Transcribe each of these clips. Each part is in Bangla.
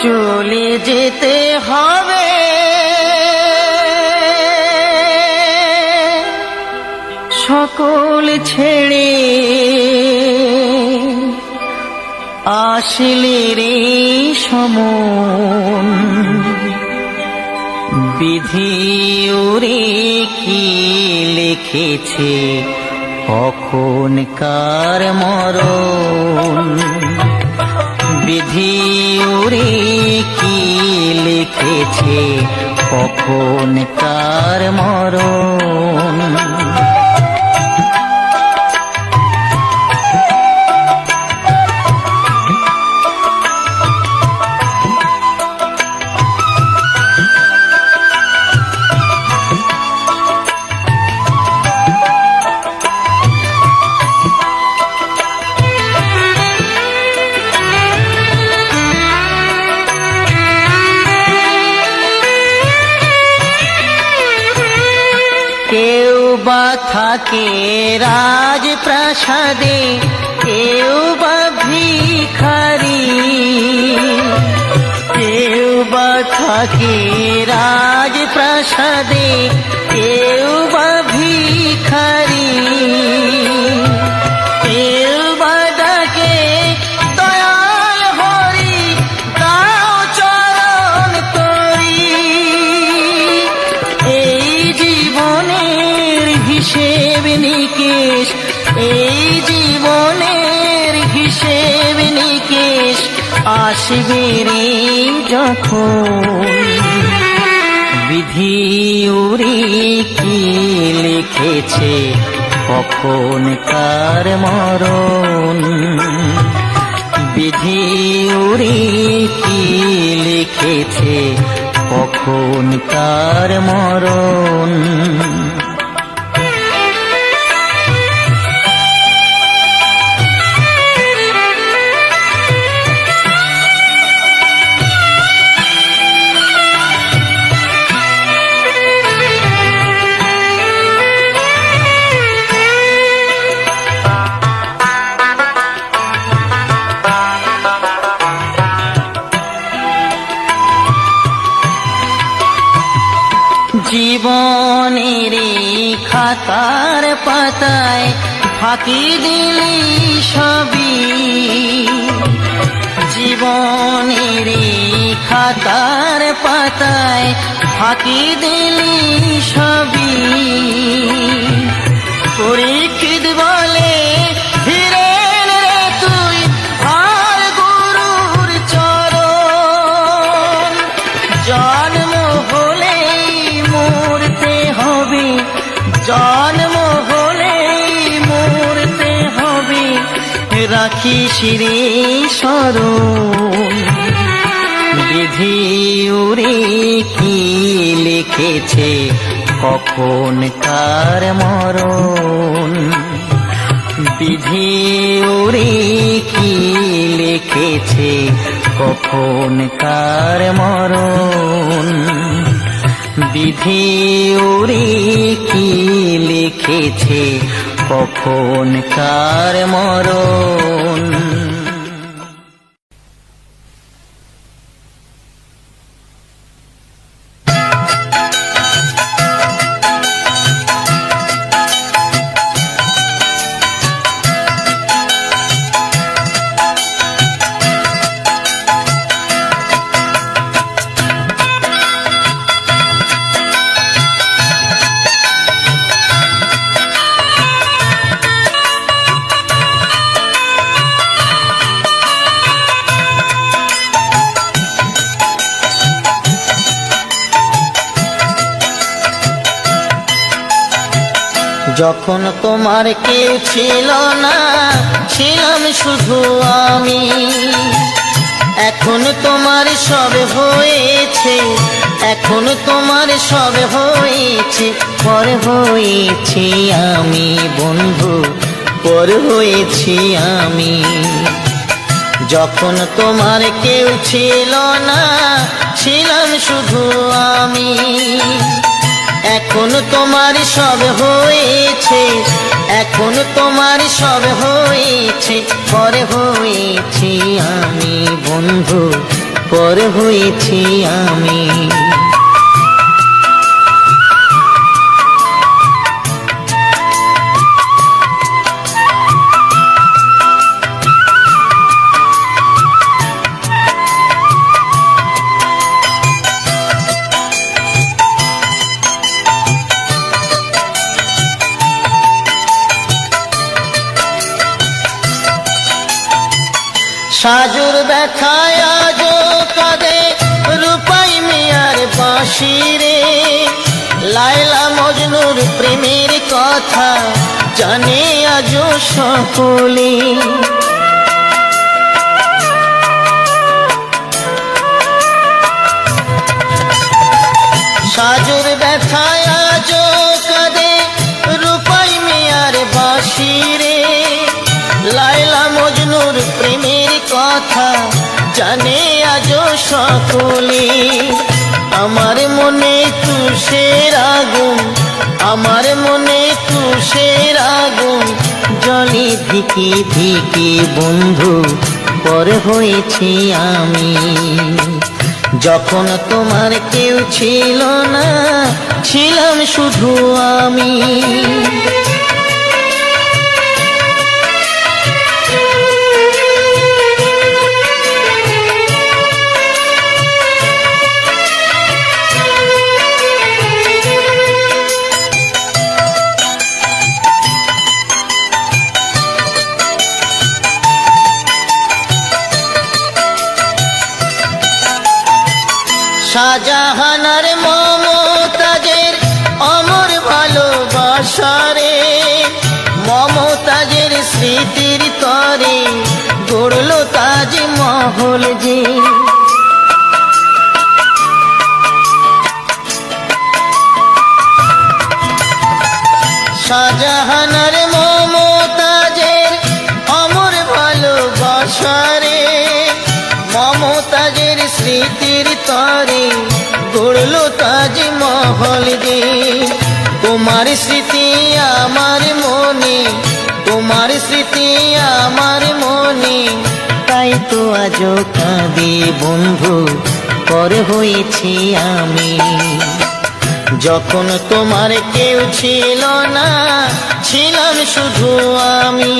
চলে যেতে হবে সকল ছেড়ে, আসলে রে সমন বিধি ওরে কি লিখেছে কখন কার মরণ। বিধি ওরে কি লিখেছে কখন কার মরণ। কেউ বা থাকে রাজপ্রাসাদে, কেউ বা ভিখারি, কেউ বা থাকে রাজপ্রাসাদে, কেউ বা ভিখারি, কেউ বা ডাকে দয়াল হরি দাও চরণ তরি। এই জীবনের হিসেব নিকেশ, এই জীবনের হিসেব নিকেশ আসবে রে যখন। বিধি ওরে কি লিখেছে কখন কার মরণ। বিধি ওরে কি লিখেছে কখন কার মরণ। জীবনের খাতার পাতায় ফাঁকি দিলি সবই, জীবনের খাতার পাতায় ফাঁকি দিলি সবই। পরীক্ষিত বলে ফিরেন রে তুই আর গুরুর চরণ। জন্ম হলেই মরতে হবে, জন্ম হলেই মরতে হবে, রাখিস রে স্মরণ। বিধি ওরে কি লিখেছে কখন কার মরণ। বিধি ওরে কি লিখেছে কখন কার মরণ। বিধি ওরে কি লিখেছে কখন কার মরণ। যখন তোমার কেউ ছিল না, ছিলাম শুধু আমি। এখন তোমার সব হয়েছে, এখন তোমার সব হয়েছে, পর হয়েছি আমি বন্ধু, পর হয়েছি আমি। যখন তোমার কেউ ছিল না, ছিলাম শুধু আমি। এখন তোমার সব হয়েছে, এখন তোমার সব হয়েছে, পরে হয়েছি আমি বন্ধু, পর হয়েছি আমি। সাজুর ব্যথায় আজো কাঁদে রূপাই মিয়ার বাঁশি রে, লায়লা মজনুর প্রেমের কথা জানে আজো সকলে। সাজুর ব্যথায় আজো কাঁদে রূপাই মিয়ার বাঁশি রে, লায়লা মজনুর প্রেমের কথা জানে আজো সকলে। আমার মনে তুষের আগুন, আমার মনে তুষের আগুন জলে ধিকে ধিকে বন্ধু পর হয়েছি আমি। যখন তোমার কেউ ছিল না, ছিলাম শুধু আমি। শাহজাহানার মমতাজের অমর ভালোবাসারে, মমতাজের স্মৃতির তরে গড়ল তাজমহল যে। শাহজাহানার মমতাজের অমর ভালোবাসারে, মমতাজের স্মৃতির তরে গড়ল তাজমহল যে। তোমার স্মৃতি আমার মনে, তোমার স্মৃতি আমার মনে, তাই তো আজও কাঁদে বন্ধু পর হয়েছি আমি। যখন তোমার কেউ ছিল না, ছিলাম শুধু আমি।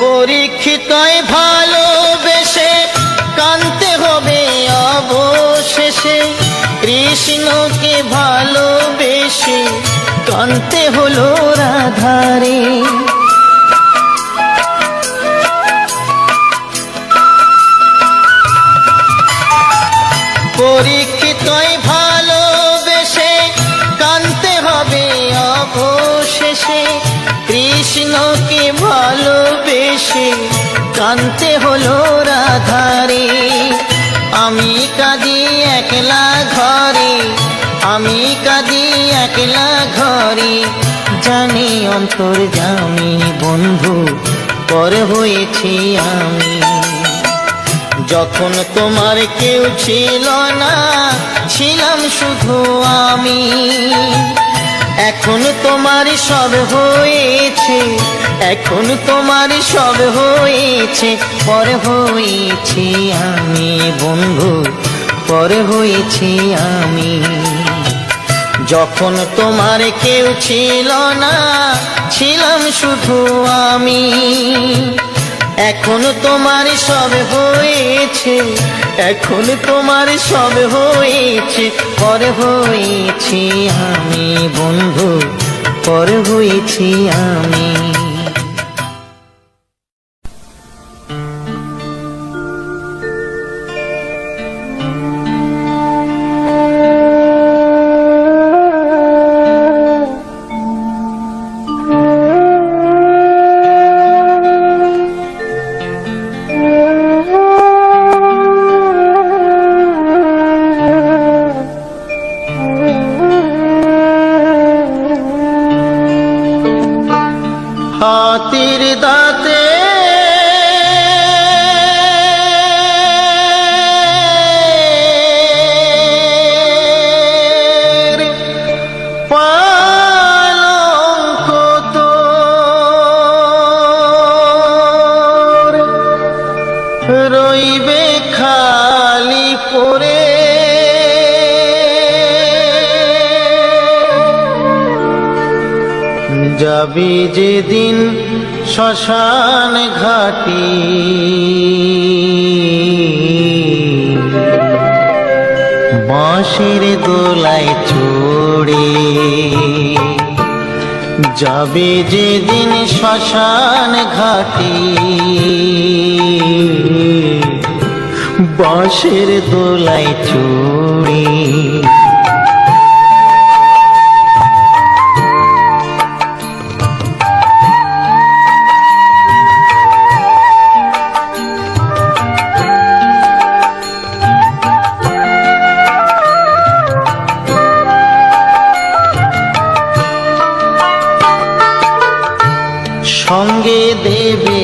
পরীক্ষিতই ভালোবেসে কানতে হবে অবশেষে, কৃষ্ণকে ভালোবেসে কানতে হলো রাধারে। পরীক্ষিতই ভালোবেসে কানতে হবে অবশেষে, কৃষ্ণকে ভালোবেসে কানতে হলো রাধারে। আমি কাঁদি একলা ঘরে, আমি কাঁদি একলা ঘরে, জানি অন্তর্যামী বন্ধু পর হয়েছি আমি। যখন তোমার কেউ ছিল না, ছিলাম শুধু আমি। এখন তোমার সব হয়েছে, এখন তোমার সব হয়েছে, পর হয়েছি আমি বন্ধু, পর হয়েছি আমি। যখন তোমার কেউ ছিল না, ছিলাম শুধু আমি। এখন তোমার সব হয়েছে, এখন তোমার সব হয়েছে, পর হয়েছি আমি বন্ধু, পর হয়েছি আমি। যাবে যেদিন শ্মশান ঘাটে, বাঁশের দোলায় চড়ে, যাবে যেদিন শ্মশান ঘাটে, বাঁশের দোলায় চড়ে। সঙ্গে দেবে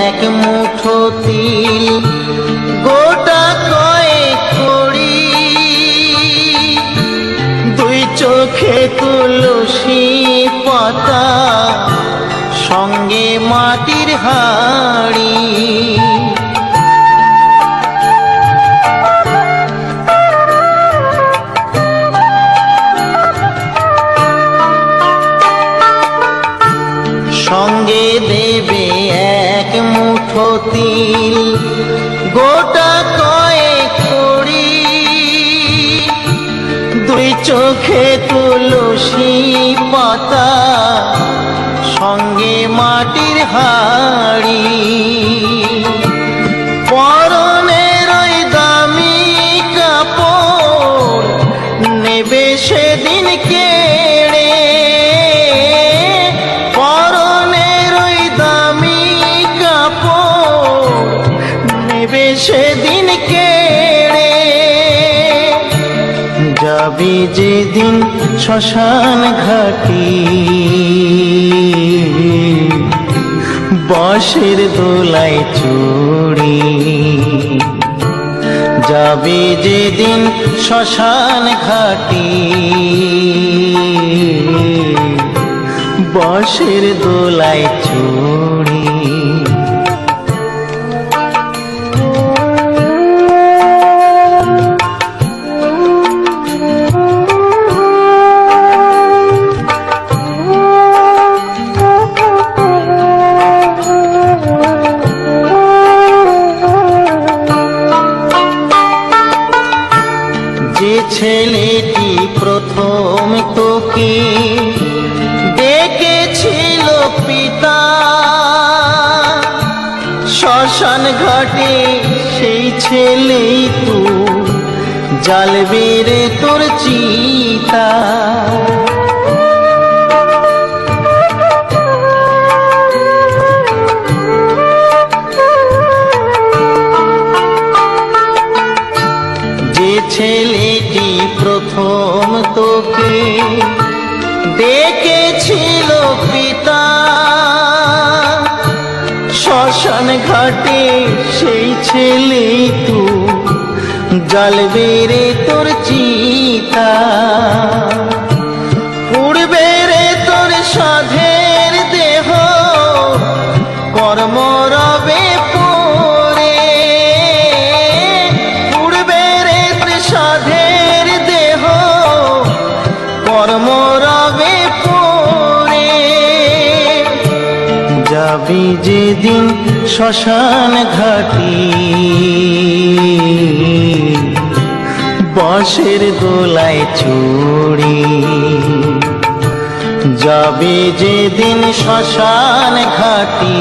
এক মুঠো তিল, গোটা কয়েক কড়ি, দুই চোখে তুলসী পাতা, সঙ্গে মাটির হাঁড়ি। সঙ্গে দেবে এক মুঠো তিল, গোটা কয়েক কড়ি, দুই চোখে তুলসী পাতা, সঙ্গে মাটির হাঁড়ি। পরনের ওই দামি কাপড় নেবে সেদিন কেড়ে, সেদিন কেড়ে। যাবে যেদিন শ্মশান ঘাটে, বাঁশের দোলায় চড়ে, যাবে যেদিন শ্মশান ঘাটে, বাঁশের দোলায় চড়ে। যে ছেলেটি প্রথম তোকে ডেকেছিল পিতা, শ্মশান ঘাটে সেই ছেলেই তো জ্বালবে রে তোর চিতা। ছেলেটি প্রথম তোকে ডেকেছিল পিতা, শ্মশান ঘাটে সেই ছেলেই তো জ্বালবে রে তোর চিতা। পুড়বে রে তোর সাধের দেহ, কর্ম রবে সাধের দেহ, কর্ম রবে পড়ে। যাবে যেদিন শ্মশান ঘাটে, বাঁশের দোলায় চড়ে, যাবে যেদিন শ্মশান ঘাটে,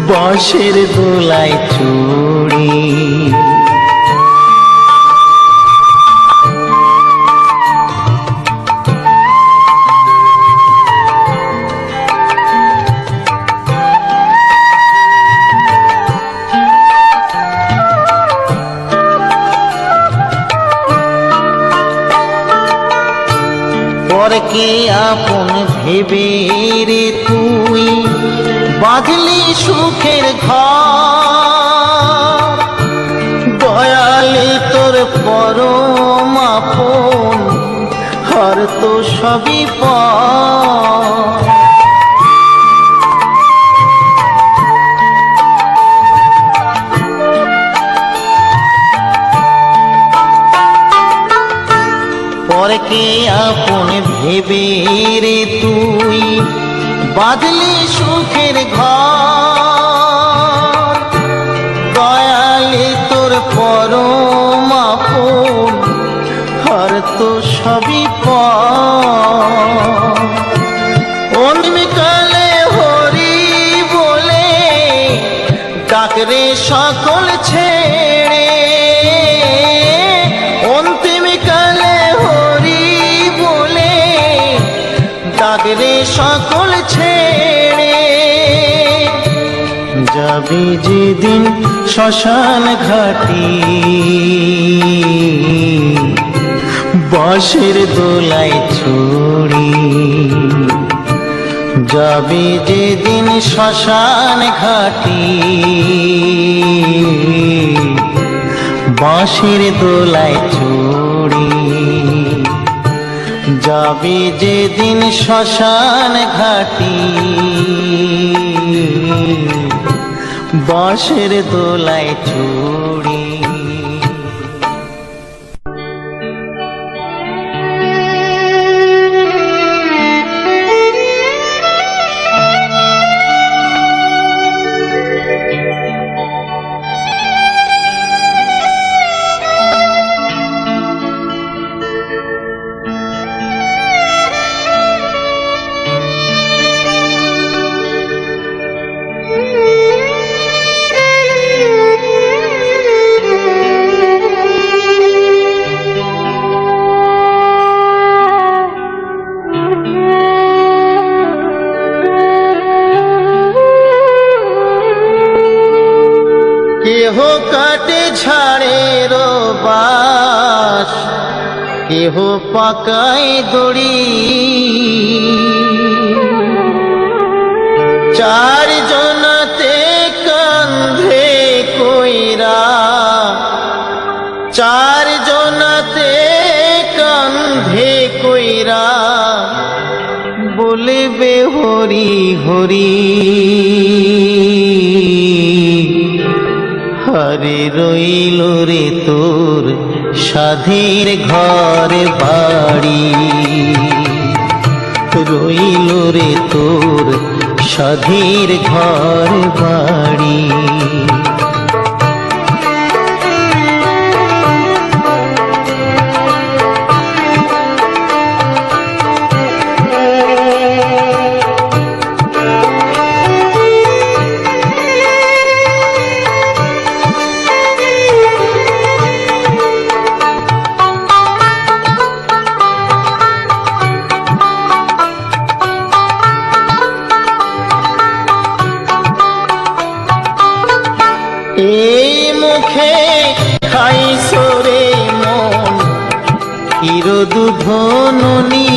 বাঁশের দোলায় চড়ে। পরকে আপন ভেবে রে তুই বাঁধলি সুখের ঘর, দয়ালে তোর পরম আপন, হর তো সবই পর। পরকে আপন ভেবে রে তুই বাঁধলি সুখের ঘর, দয়ালি তোর পরম আপন আর তো সবই পর। অন্তিমকালে হরি বলে ডাকরে সকল ছেড়ে, অন্তিমকালে হরি বলে ডাকরে সকল ছেড়ে। যাবি যেদিন শ্মশান ঘাটি বাঁশের দোলায় ছড়ি, যাবি যেদিন শ্মশান ঘাটি বাঁশের দোলায় ছড়ি, যাবি যেদিন শ্মশান ঘাটি বাঁশের দোলায় ছড়ি। কেহ কাটে ঝাড়ের বাস, কেহ পাকায় দড়ি, চার জনাতে কান্ধে কইরা, চার জনাতে কান্ধে কইরা বলবে হরি হরি। হরে রইল রে তোর সাধের ঘর বাড়ি, রইল রে তোর সাধের ঘর বাড়ি। এই মুখে খাইছো রে মন ক্ষীর দুধ ননি,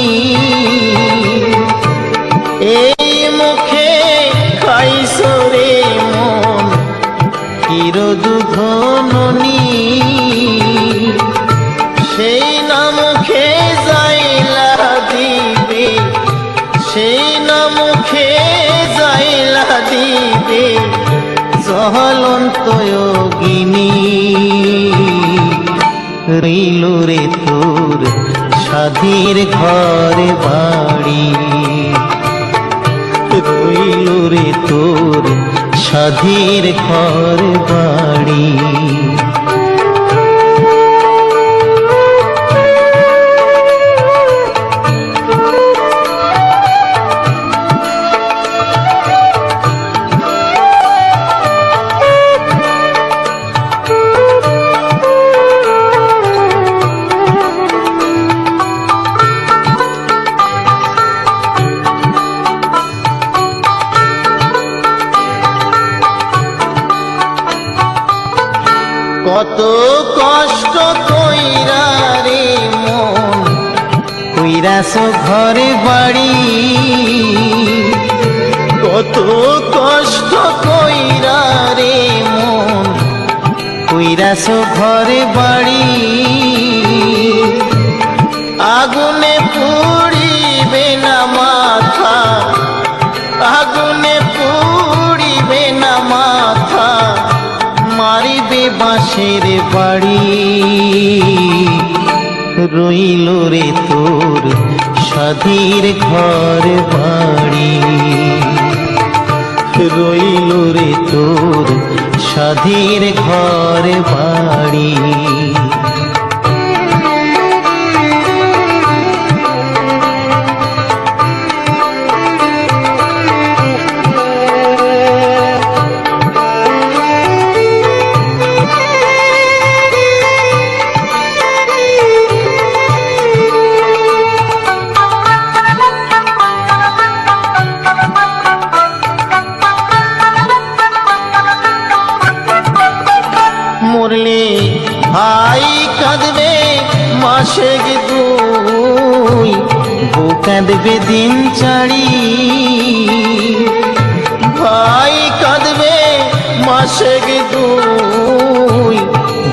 এই মুখে খাইছো রে মন ক্ষীর দুধ ননি, সেই না মুখে যাইলা দিবে, সেই না মুখে যাইলা দিবে জ্বলন্ত যোগিনী। রইল রে তোর সাধের ঘর বাড়ি, রইল রে তোর সাধের ঘর বাড়ি। কত কষ্ট কইরা রে মন কইরাছ ঘরে বাড়ি, কত কষ্ট কইরা রে মন কইরাছ ঘরে বাড়ি। আগুনে পুড়িবে না মাথা, আগুনে পুড়িবে না মাথা, মারিবে বাঁশের বাড়ি। রইল রে তোর সাধীর ঘর বাড়ি। রইল রে তোর সাধীর ঘর বাড়ি। মরলে ভাই কাঁদবে মাসে দুই, বউ কাঁদবে দিন চারি। ভাই কাঁদবে মাসে দুই,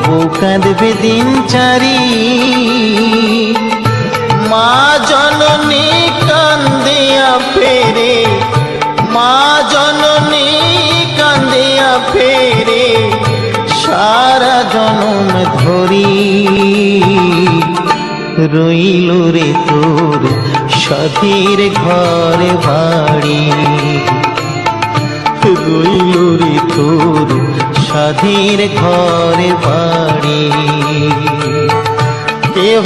বউ কাঁদবে দিন চারি। মা জননী কান্দিয়া ফেরে, মা জননী কান্দিয়া ফেরে সারা জনম ধরি। রইল রে তোর সাধীর ঘর বাড়ি। রইল রে তোর সাধীর ঘর বাড়ি। কেহ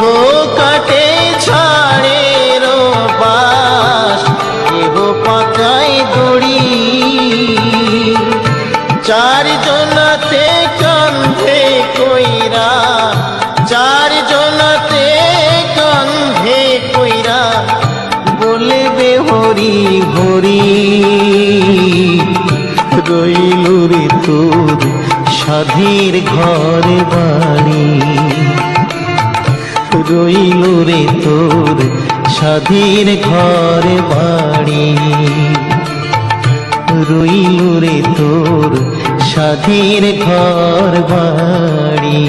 কাটে ছাড়ে রো বাস, কেহ পাকায় দড়ি। চার জনাতে কান্ধে কইরা, চার জনাতে কান্ধে কইরা বলবে হরি হরি। রইল রে তোর সাধীর ঘর বাড়ি। রইল রে তোর সাধীর ঘর বাড়ি। রইল রে তোর সাধীর ঘর বাড়ি।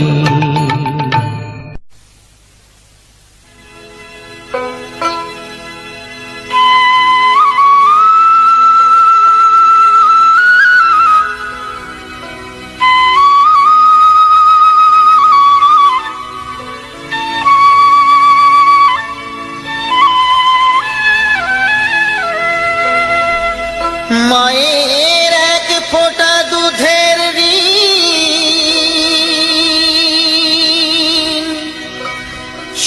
মায়ের এক ফোঁটা দুধের ঋণ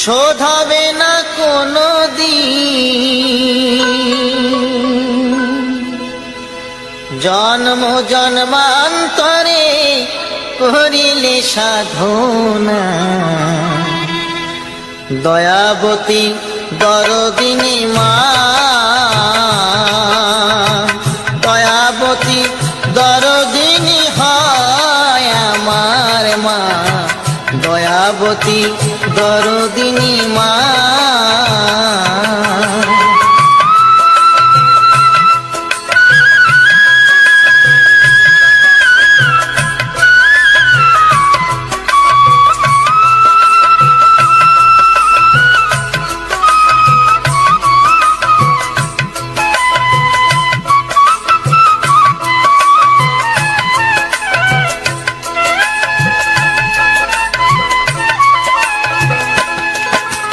শোধ হবে না কোনো দিন। জন্ম জন্মান্তরে করিলে সাধনা, দয়াবতী দরদিনী মা। দয়াবতী দরদিনী হয় আমার মা, দয়াবতী দরদিনী মা।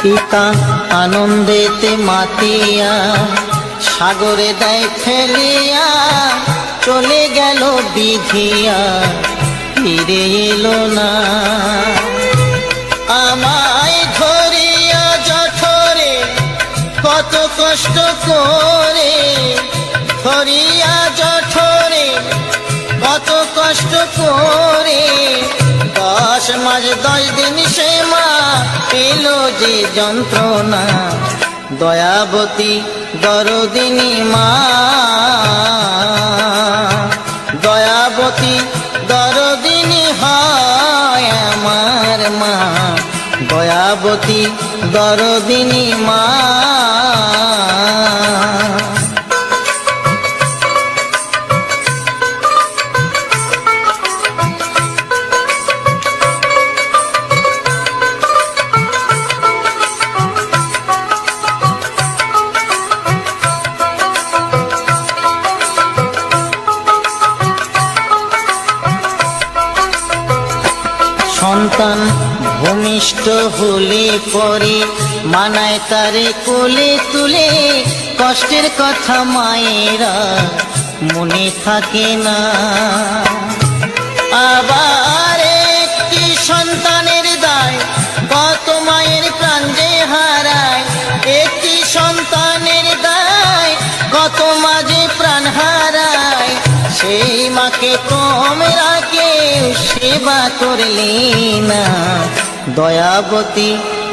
পিতা আনন্দেতে মাতিয়া সাগরে দেয় ফেলিয়া, চলে গেল বিধিয়া ফিরে এলো না। আমায় ধরিয়া জঠরে কত কষ্ট করে, ধরিয়া জঠরে কত কষ্ট করে। 10 মাস 10 দিন সে মা পেল যে যন্ত্রণা। দয়াবতী দরদিনী মা, দয়াবতী দরদিনী হয় আমার মা, দয়াবতী দরদিনী মা। সন্তান ভূমিষ্ঠ হলে পরে মানায় তারে কোলে তুলে, কষ্টের কথা মায়েরা মনে থাকে না। আবার একটি সন্তানের দায় কত মায়ের প্রাণ যে হারায়, একটি সন্তানের দায় কত মাঝে প্রাণ হারায়। সেই মাকে তোমরা কেউ সেবা করলে না, দয়াবতী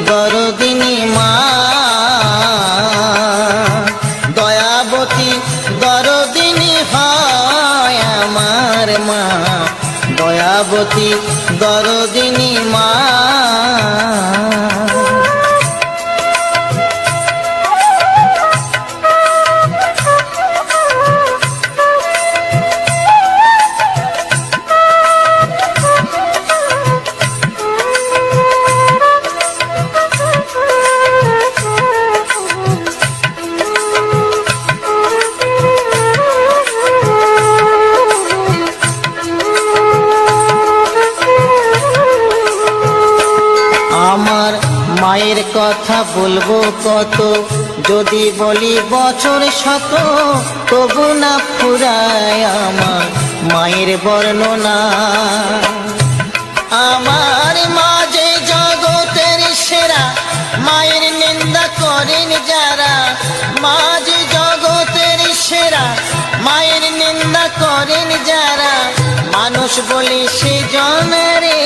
দরদিনী মা, দয়াবতী দরদিনী হয় আমার মা, দয়াবতী দরদিনী মা। আমার মায়ের কথা বলবো কত, যদি বলি বছর শত, তবু না ফুরায় আমার মায়ের বর্ণনা। আমার মা যে জগতের সেরা, মায়ের নিন্দা করেন যারা, মা যে জগতের সেরা, মায়ের নিন্দা করেন যারা, মানুষ বলে সে জনরে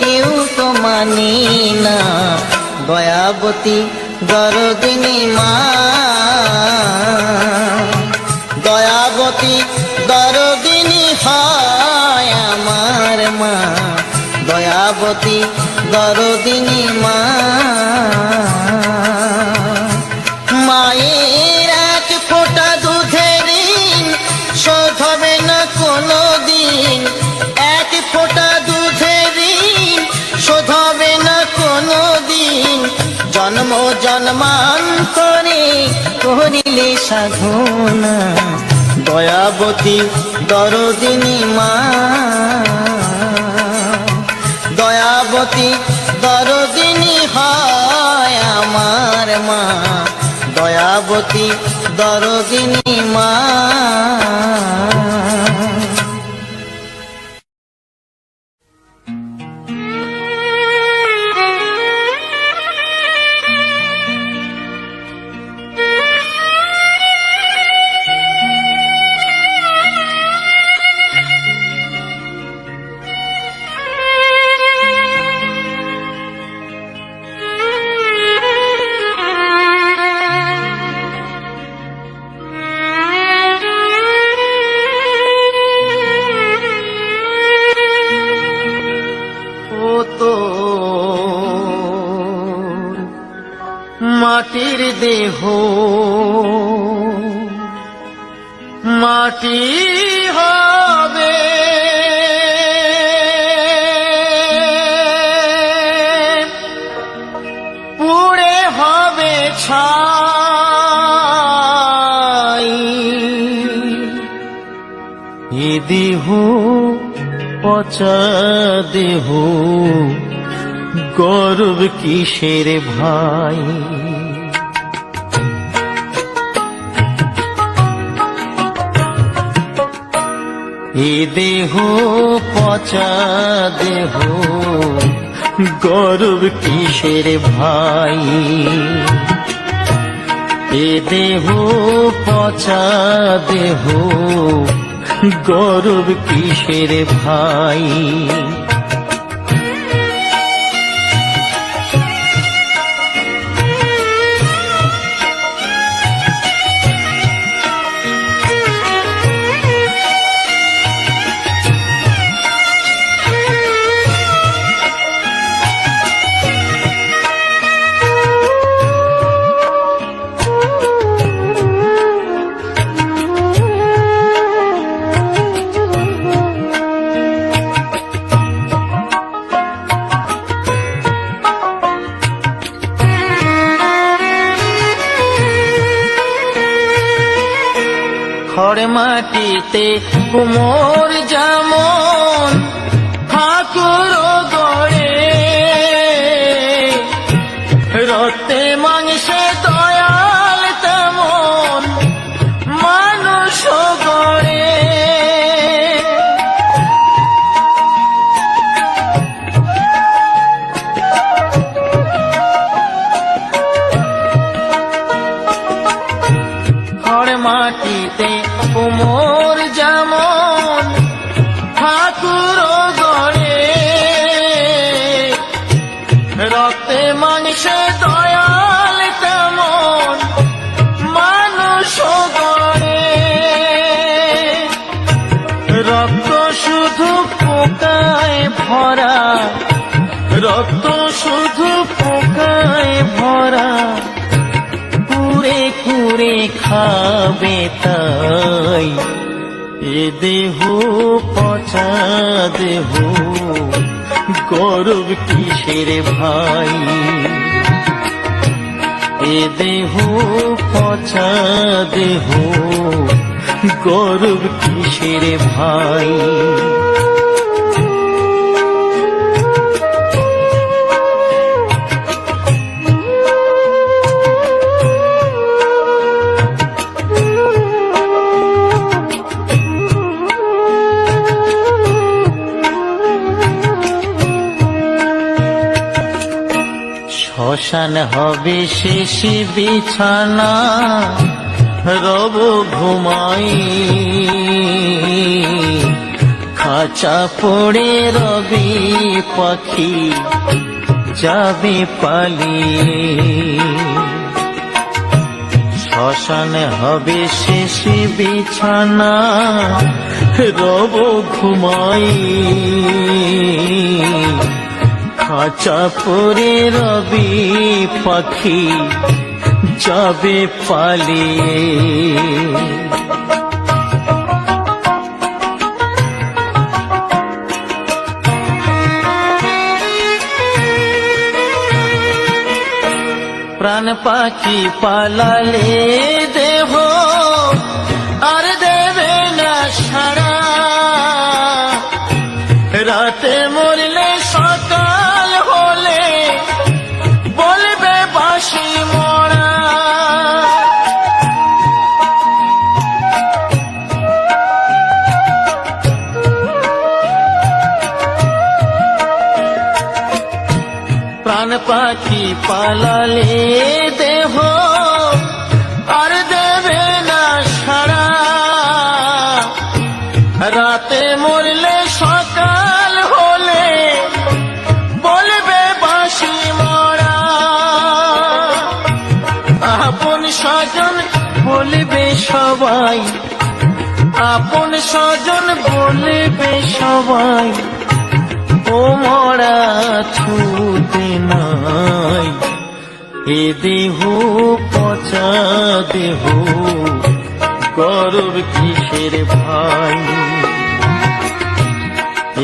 কেউ তো মানি না, দয়াবতী দরদিনী মা, দয়াবতী দরদিনী হয় আমার মা, দয়াবতী দরদিনী মা। মায়ের এক ফোঁটা দুধের ঋণ শোধ হবে না কোনো দিন, এক ফোঁটা দুধের ঋণ শোধ হবে না কোনো দিন, জন্ম জন্মান্তরে করিলে সাধনা, দয়াবতী দরদিনী মা, দয়াবতী দরদিনী হয় আমার মা, দয়াবতী দরদিনী মা। মাটির দেহ মাটি হবে, পুড়ে হবে ছাই, এ দেহ পচা দেহ গর্ব কিসের ভাই, এ দেহ পচা দেহ গর্ব কিসের ভাই, এ দেহ পচা দেহ গর্ব কিসের ভাই। খড় মাটিতে কুমোর যেমন ঠাকুর গড়ে, ভরা, রক্ত শুধু পোকায় ভরা, কুড়ে কুড়ে খাবে তাই। এ দেহ পচা দেহ, গৌরব কিসের ভাই? এ দেহ পচা দেহ, গৌরব কিসের ভাই? শ্মশান হবে শেষ বিছানা, রব ঘুমাই, খাঁচা পড়ে রবি পাখি যাবে পালিয়ে। শ্মশান হবে শেষ বিছানা, রব ঘুমাই, খাঁচা পরে রবি পাখি যাবে পালিয়ে। প্রাণ পাখি পালালে দেহ আর দেবে না সাড়া, রাতে মরলে সকাল হলে বলবে বাঁশি মরা। প্রাণ পাখি পালালে দেহ আর দেবে না সাড়া, রাতে মরলে সকাল হলে বলবে বাঁশি মরা। আপন স্বজন বলবে সবাই, আপন স্বজন বলবে সবাই, ও মরা ছুতে নাই। এ দেহ পচা দেহ, গৌরব কিসের ভাই?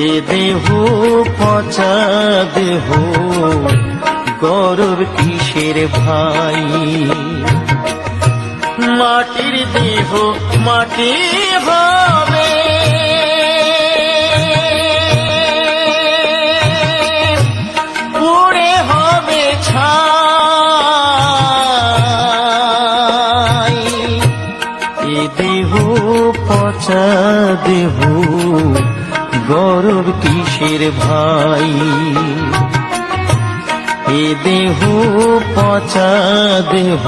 এ দেহ পচা দেহ, গৌরব কিসের ভাই? মাটির দেহ মাটি হবে, পুড়ে হবে ছাই। এ দেহ পচা দেহ, গৌরব কিসের ভাই? এ দেহ পচা দেহ,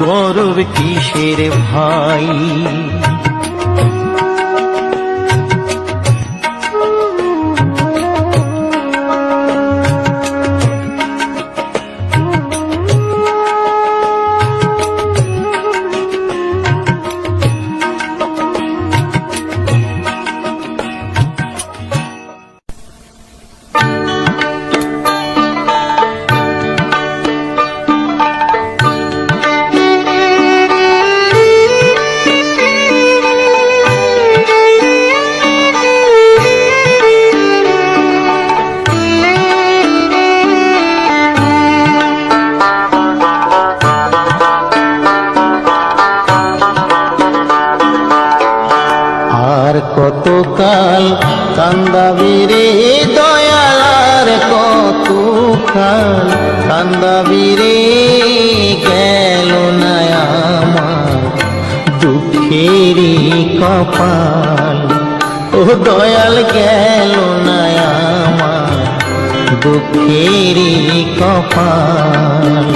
গৌরব কিসের ভাই? কতকাল কান্দাবি রে দয়াল, আর কতকাল কান্দাবি রে, গেল না আমার দুঃখেরই কপাল। ও দয়াল গেল না আমার দুঃখেরই কপাল।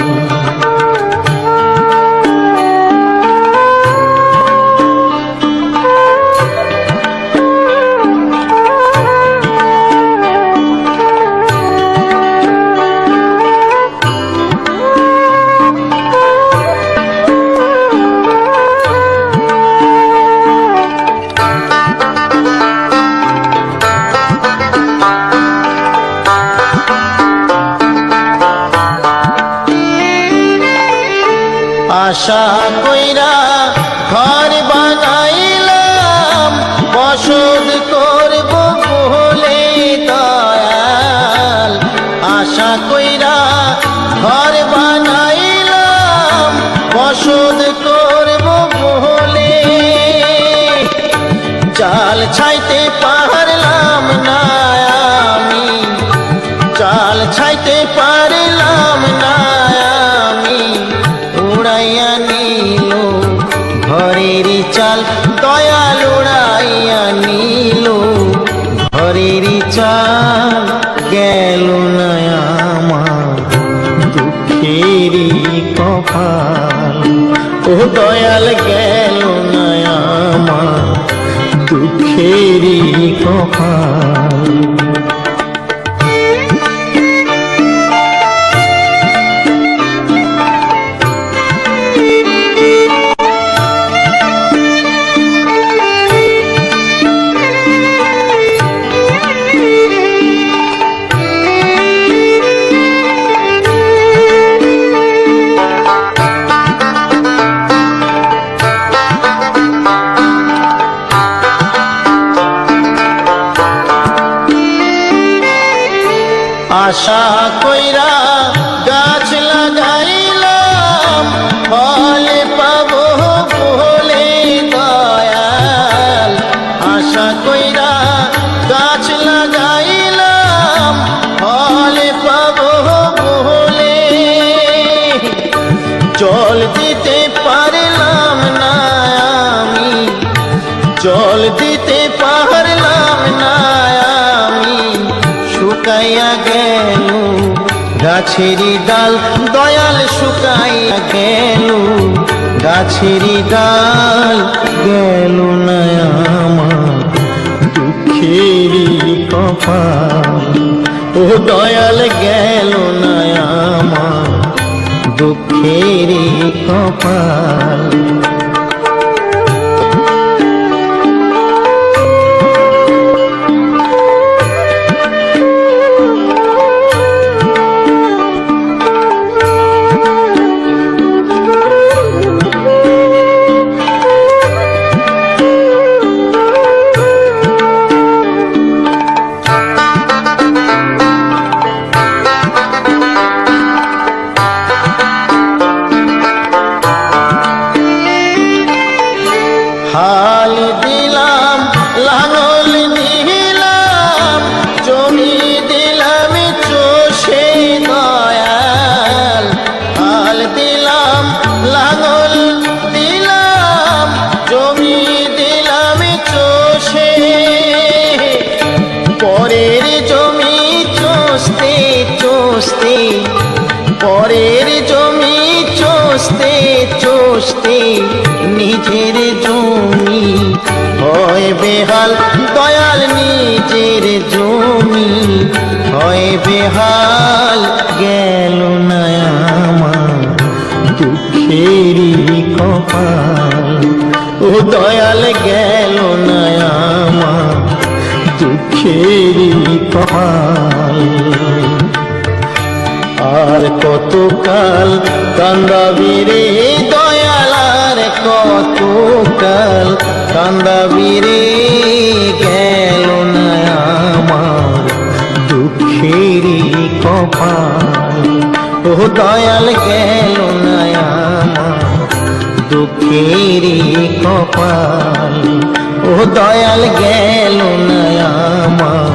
আশা কইরা ঘর বানাইলাম বসত করব বলে দয়াল। আশা কইরা ঘর বানাইলাম বসত করব বলে, চাল ছাইতে পারলাম না আমি, চাল ছাইতে পারলাম না আমি, উড়াইয়া নিল ঘরের চাল দয়াল, উড়াইয়া নিল ঘরের চাল। গেল না আমার দুঃখেরই কপাল, ও দয়াল গেল না আমার দুঃখেরই কপাল। আশা কইরা গাছ লাগাইলাম ফল পাবো বলে দয়াল। আশা কইরা গাছ লাগাইলাম ফল পাবো বলে, জল দিতে পারলাম না আমি, জল দিতে পারলাম না আমি, শুকাইয়া গেল গাছেরই ডাল দয়াল, শুকাইয়া গেল গাছেরই ডাল। গেল না আমার দুঃখেরই কপাল, ও দয়াল গেল না আমার দুঃখেরই কপাল। হাল দিলাম লাঙল দিলাম জমি দিলাম চষে দয়াল। হাল দিলাম লাঙল দিলাম জমি দিলাম চষে, পরের জমি চষতে চষতে, পরের জমি চষতে চষতে নিজের জমি হয় বেহাল দয়াল, নিজের জমি হয় বেহাল। গেল না আমার দুঃখেরই কপাল, ও দয়াল গেল না আমার দুঃখেরই কপাল। আর কতকাল কান্দাবি রে দয়াল, আর কতকাল কান্দাবি রে, গেল না আমার দুঃখেরই কপাল, ও দয়াল গেল না আমার দুঃখেরই কপাল, ও দয়াল গেল না আমার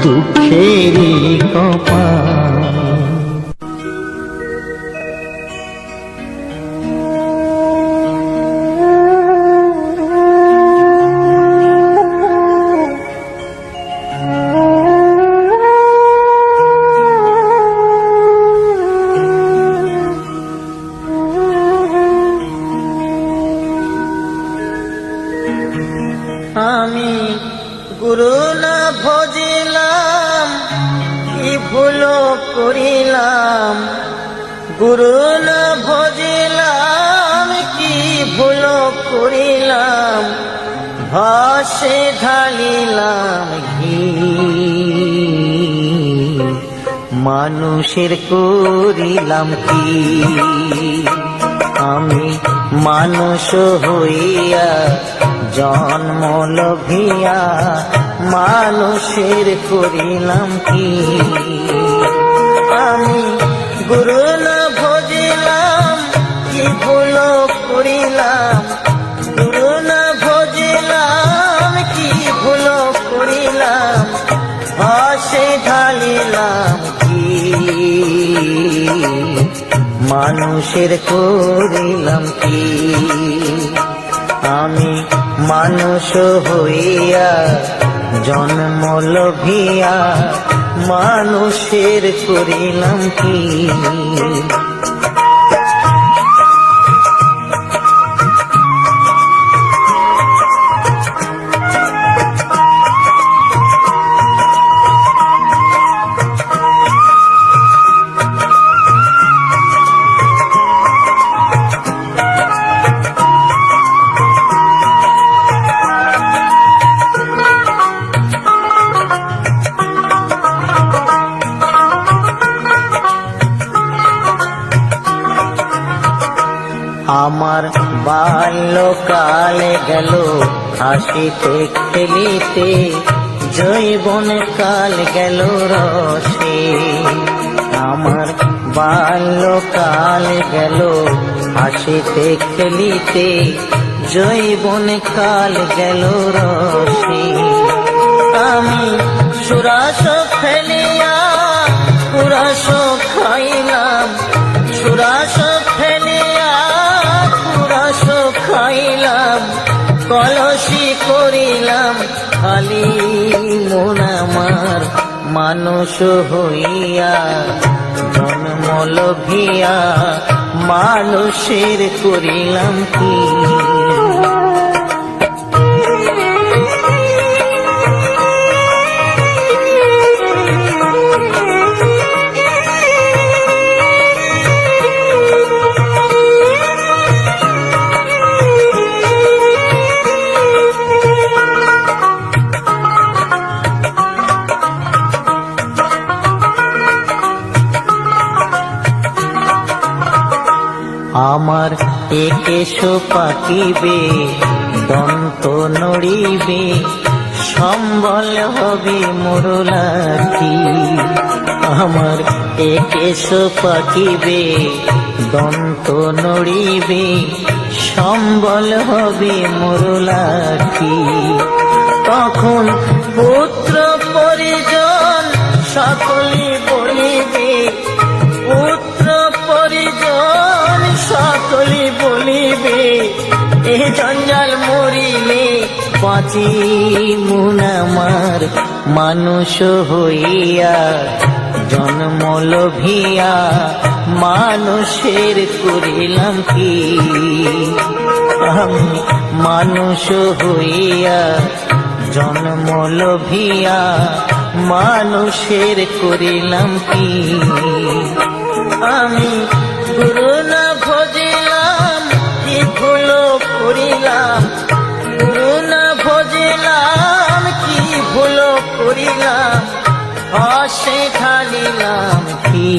দুঃখেরই কপাল। আমি গুরু না ভজিলাম কি ভুল করিলাম, গুরু না ভজিলাম কি ভুল করিলাম, ভাসে ঢালিলাম ঘি মানুষের করিলাম কি। আমি মানুষ হইয়া জন্ম লভিয়া মানুষের করিলাম কি? আমি গুরু না ভজিলাম, কি ভুল করিলাম? গুরু না ভজিলাম, কি ভুল করিলাম? ভাসে ঢালিলাম কি? মানুষের করিলাম কি? আমি মানুষ হইয়া জন্ম লভিয়া মানুষের করিলাম কি? আমার বাল্যকালে গেল হাসিতে খেলিতে, যৌবন কাল গেল রসে। আমার বাল্যকাল গেল হাসিতে খেলিতে, যৌবন কাল গেল রসে। আমি সুরাস ফেলিয়া পুরাস খাইলাম, সুরাস ফেলিয়া পুরাস খাইলাম, কলসি করিলাম খালি মন আমার। মানুষ হইয়া জন্ম লভিয়া মানুষের করিলাম কি? আমার একেশ পাকিবে, দন্ত নড়িবে, সম্বল হবে মোরলাঠি। আমার একেশ পাকিবে, দন্ত নড়িবে, সম্বল হবে মোরলাঠি। তখন পুত্র পরিজন সকলে বলিবে, পুত্র পরিজন সকলে বলিবে, এ জঞ্জাল মরিলে বাঁচি মন আমার। মানুষ হইয়া জন্ম লভিয়া মানুষের করিলাম কি? আমি মানুষ হইয়া জন্ম লভিয়া মানুষের করিলাম কি? আমি গুরু না ভজিলাম, কি ভুল করিলাম? গুরু না ভজিলাম, কি ভুল করিলাম? হাসে ঢালিলাম কি?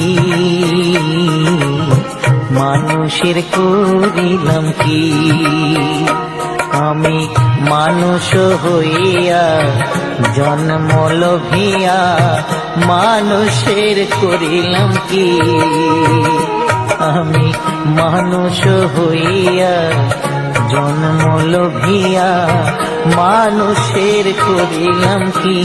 মানুষের করিলাম কি? আমি মানুষ হইয়া জন্ম লভিয়া মানুষের করিলাম কি? আমি মানুষ হইয়া জন্ম লভিয়া মানুষের করিলাম কি?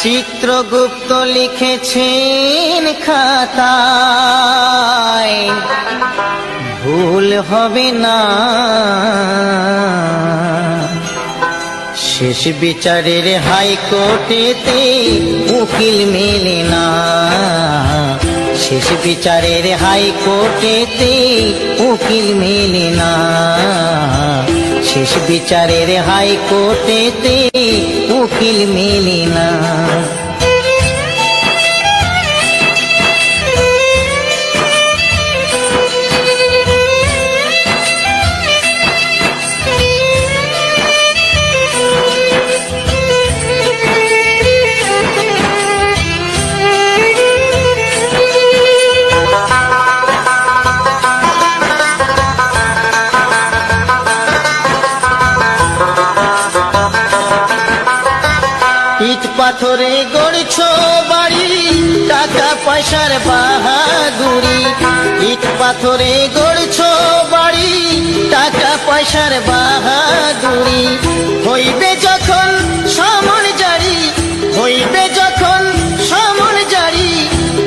চিত্রগুপ্ত লিখেছেন খাতায়, ভুল হবে না। শেষ বিচারের হাইকোর্টেতে উকিল মেলে না, শেষ বিচারের হাইকোর্টেতে উকিল মেলে না, শেষ বিচারের হাইকোর্টেতে উকিল মেলে না। ইট পাথরে গড়ছ বাড়ি, টাকা পয়সার বাহাদুরি, ইট পাথরে গড়ছ বাড়ি, টাকা পয়সার বাহাদুরি, হইবে যখন সমন জারি, হইবে যখন সমন জারি,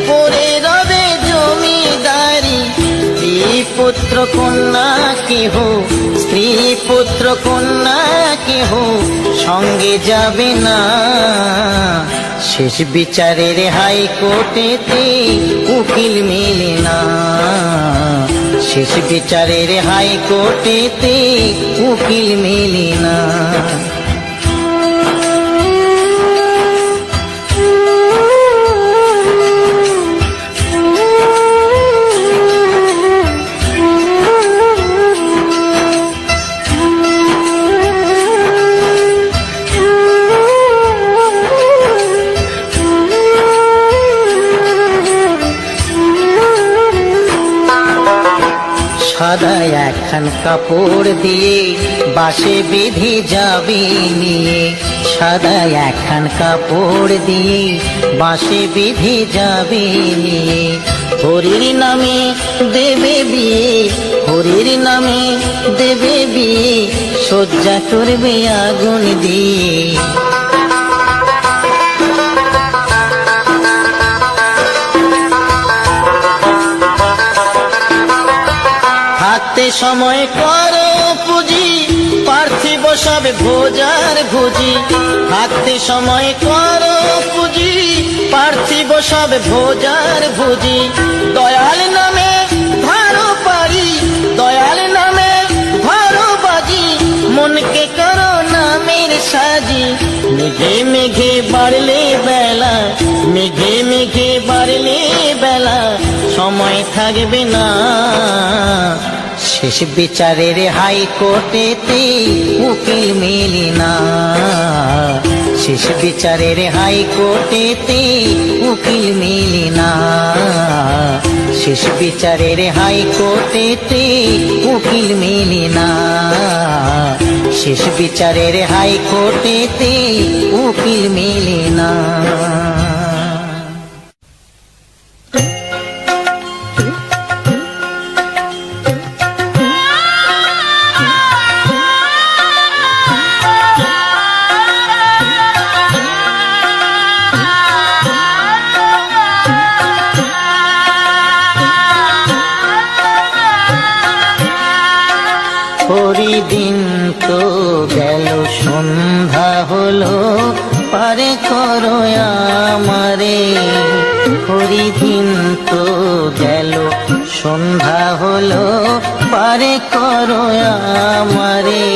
পরে রবে জমিদারি। স্ত্রী পুত্র কন্যা কেহ, স্ত্রী পুত্র কন্যা কেহ সঙ্গে যাবে না, শেষ বিচারের হাইকোর্টেতে উকিল মেলে না, শেষ বিচারের হাইকোর্টেতে উকিল মেলে না। সাদা একখান কাপড় দিয়ে বাসে বেঁধে যাবে নিয়ে, সাদা একখান কাপড় দিয়ে বাসে বেঁধে যাবে নিয়ে, হরির নামে দেবে বিয়ে, হরির নামে দেবে বিয়ে, সজ্জা করবে আগুন দিয়ে। থাকতে সময় করো পুঁজি, পার্থিব সব ভোজার ভুজি, থাকতে সময় করো পুঁজি, পার্থিব সব ভোজার ভুজি, দয়াল নামে ধারো পারি, দয়াল নামে ধারো বাজি, মনকে করো নামের সাজি, মেঘে মেঘে বাড়লে বেলা, মেঘে মেঘে বাড়লে বেলা, সময় থাকবে না, শেষ বিচারের হাইকোর্টেতে উকিল মেলে না, শেষ বিচারের হাইকোর্টেতে উকিল মেলে না, শেষ বিচারের হাইকোর্টেতে উকিল মেলে না, শেষ বিচারের হাইকোর্টেতে উকিল মেলে না। দিন তো গেল সন্ধ্যা হলো, পারে করো আমারে, হরিদিন তো গেল সন্ধ্যা হলো, পারে করো আমারে,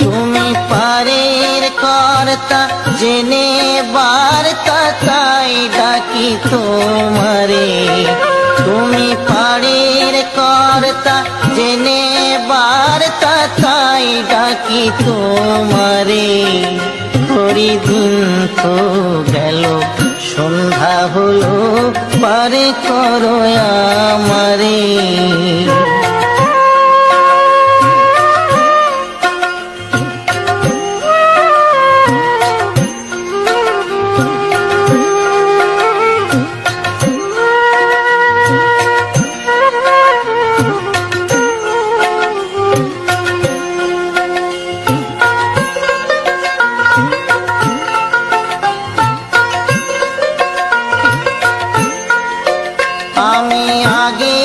তুমি পারের কর্তা জেনে বার্তা তাই ডাকি তোমারে, তুমি পারের কর্তা জেনে বার্তা তাই ডাকি তোমারে, হরিদিন তো গেল সন্ধ্যা হলো, পারে করো আমারে। আমি আগে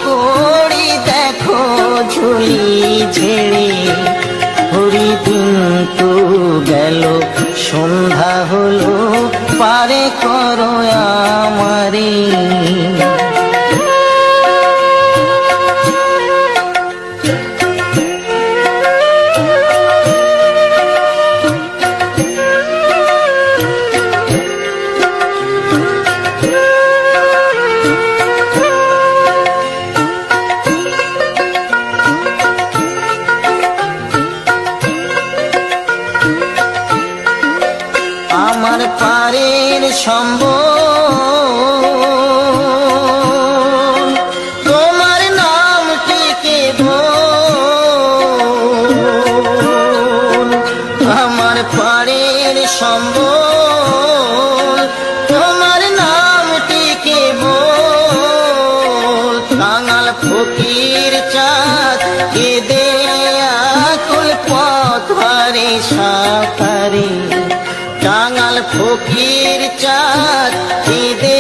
করি দেখো ঝুলি ঝেড়ে। হরি দিন তো গেল সন্ধ্যা হলো, পারে করো আমারে। আমার পারের সম্বল, তোমার নামটি কেবল। আমার পারের সম্বল, তোমার নামটি কেবল। কাঙাল ফকির চাঁদ কেঁদে আকুল পথ হারে সাঁতারে। কাঙাল ফকির চাঁদ কেঁদে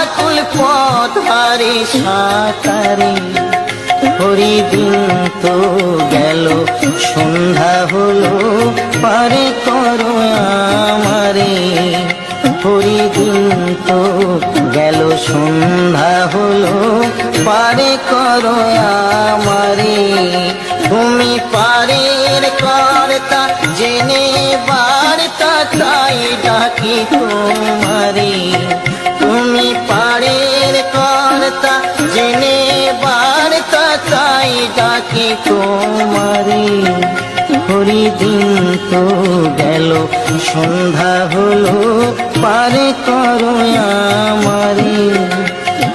আকুল পথ হারে সাঁতারে। হরি দিন তো গেল সন্ধ্যা হলো, পারে করো আমারে। হরি দিন তো গেল সন্ধ্যা হলো, পারে করো আমারে। তুমি পারের কর্তা জেনে বার্তা, তাই ডাকি তোমারে। তুমি পারের কর্তা জেনে বার্তা, তাই ডাকি তোমারে। হরি দিন তো গেল সন্ধ্যা হলো, পারে করো আমারে।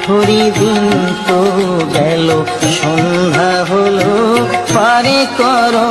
হরি দিন তো গেল সন্ধ্যা হলো, পারে করো